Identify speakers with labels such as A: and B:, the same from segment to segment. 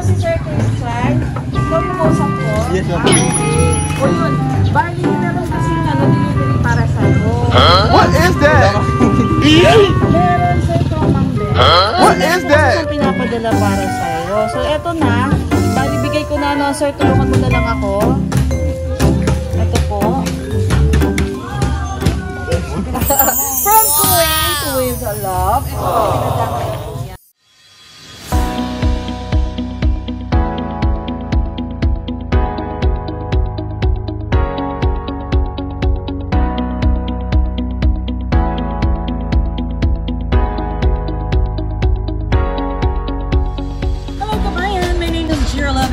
A: si Sir Christian. Ikaw yung kausap ko?
B: Yes, ma'am.
A: O yun, bali meron kasi delivery para sa'yo.
B: What is that?
A: Meron sir from Mang Ben.
B: What is that?
A: Meron pinapadala para sa'yo. So eto na, bali bigay ko na sir, tulungan mo na lang ako. Ito po. From Kuwait, with love. Ito po, pinadala ko.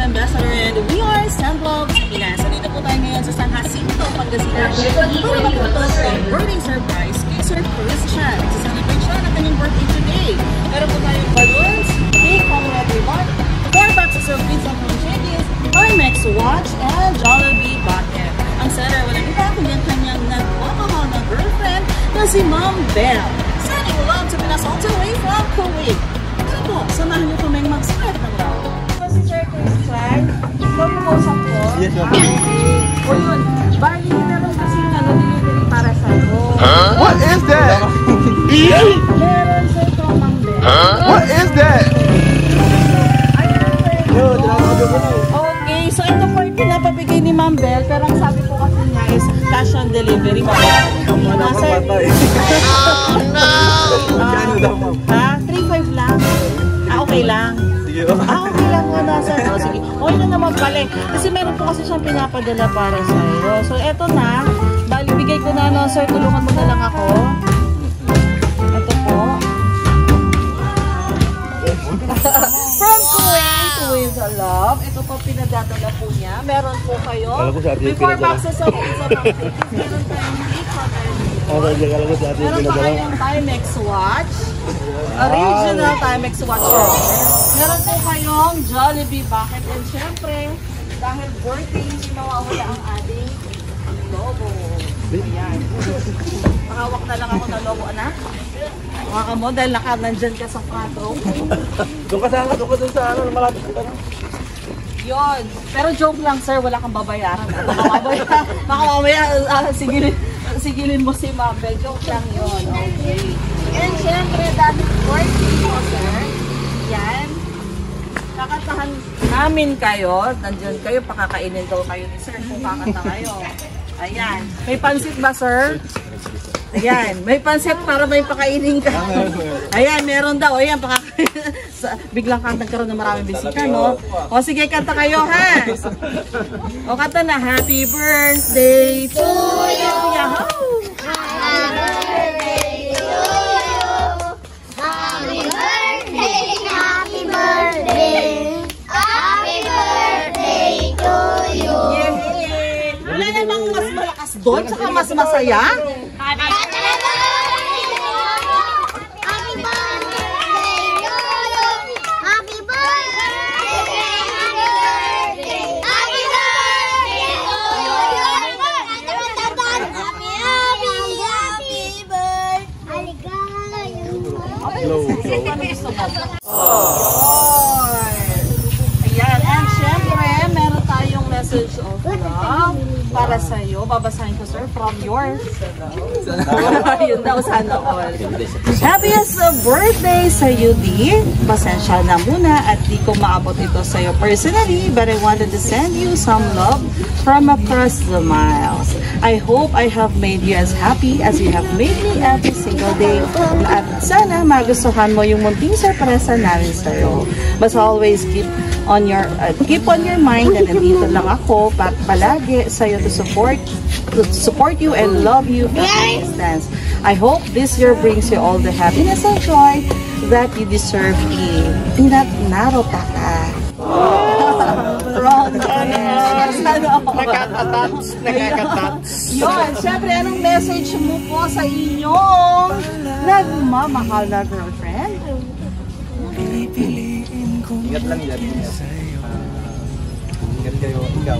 C: Ambassador, and we are Sunvlog Pinas. So dito po tayo ngayon sa San Jacinto, Pangasinan para magpuntos ng birthday surprise kay Sir Christian. Celebrate siya ng kanyang birthday today. Meron po tayong balloons, cake, home everyone, 4 boxes of pizza from Chedis, Timex watch, and Jollibee bucket. Ang seller, walang iba kundi ang kanyang nagmamahal na girlfriend na si Ma'am Belle. Sending love to Pinas all the way from Kuwait. Ito po, samahan niyo kaming mag-spread ng love.
A: Si Sir Christian, ikaw yung kausap ko?
B: Yes, ma'am.
A: O yun, bali meron kasi delivery para sa'yo.
B: What is that?
A: Meron sir from Mang Ben.
B: What is that?
A: Okay, so ito po yung pinapabigay ni Ma'am Belle, pero ang sabi po kasi niya is cash on delivery. Sir,
B: Oh no!
A: ha? 3.5 lang? Okay lang. Okay lang mo na sir. O, sige. Okay na naman pala eh. Kasi meron po kasi siyang pinapadala para sa'yo. So, eto na. Bali, bigay ko na sir. Tulungan mo na lang ako. Ito po. From Kuwait, with love. Ito po pinadadala po niya. Meron po kayo. May 4 boxes of pizza from Chedis. Meron tayong 800. Meron pa kayong Timex watch. Original Timex watch. Meron po kayong Jollibee bucket. And syempre, dahil birthday, mawawala ang ating logo. Ayan. Mahawak na lang ako ng logo, anak. Maka mo, dahil nandyan ka sa kwadro.
B: Doon ka sana, doon ka doon sa malapit ka na.
A: Yun. Pero joke lang, sir. Wala kang babayaran. Baka mamaya, sigilin mo si Ma'am Belle. Joke lang yun. Okay. And syempre, dahil birthday mo, sir. Yan. Kakantahan namin kayo. Nandiyan kayo, pakakainin daw kayo ni sir kung kakanta kayo. Ayan. May pansit ba, sir? Ayan. May pansit para may pakainin ka. Ayan, meron daw. Ayan, biglang kantang karoon ng maraming bisita, no? O sige, kanta kayo, ha? O kanta na, happy birthday to you. Yahoo!
D: Happy birthday to you. Happy birthday, happy birthday. Happy birthday to you.
A: Yay! Wala namang mas malakas doon, tsaka mas masaya.
D: Happy birthday to you. Happy birthday to you. Happy birthday. Happy birthday to you. Happy birthday.
A: Ayan, and syempre, meron tayong message of love para sa'yo. Babasahin ko, sir, from yours. Yun daw, sana all. Happiest birthday sa'yo, Di. Pasensya na muna at di ko maabot ito sa'yo personally, but I wanted to send you some love from across the miles. I hope I have made you as happy as you have made me every single day. At sana magustuhan mo yung munting sorpresa namin sa'yo. But always keep on your mind na nandito lang ako palagi sa'yo to support you and love you at a distance. I hope this year brings you all the happiness and joy that you deserve. Pinat narotaka. Nakakatats. Yun, syempre, anong message mo po sa inyong nagmamahal na girlfriend?
B: Ingat lang yan. Ingat kayo, ikaw.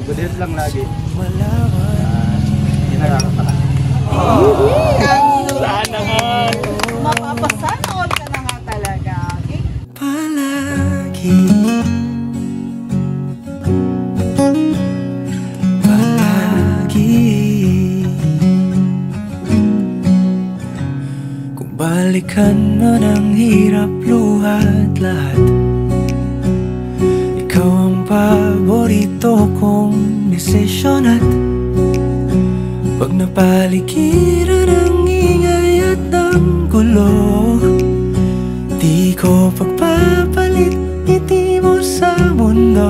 B: Good health lang lagi. Hindi nakakataka.
A: Sana nga. Mapapasanood ka na nga talaga. Okay?
B: Kung balikan mo ng hirap, luhat lahat, ikaw ang paborito kong desisyon. At pag napaligiran ng ingay at ng gulo, di ko pagpapalit ngiti mo sa mundo.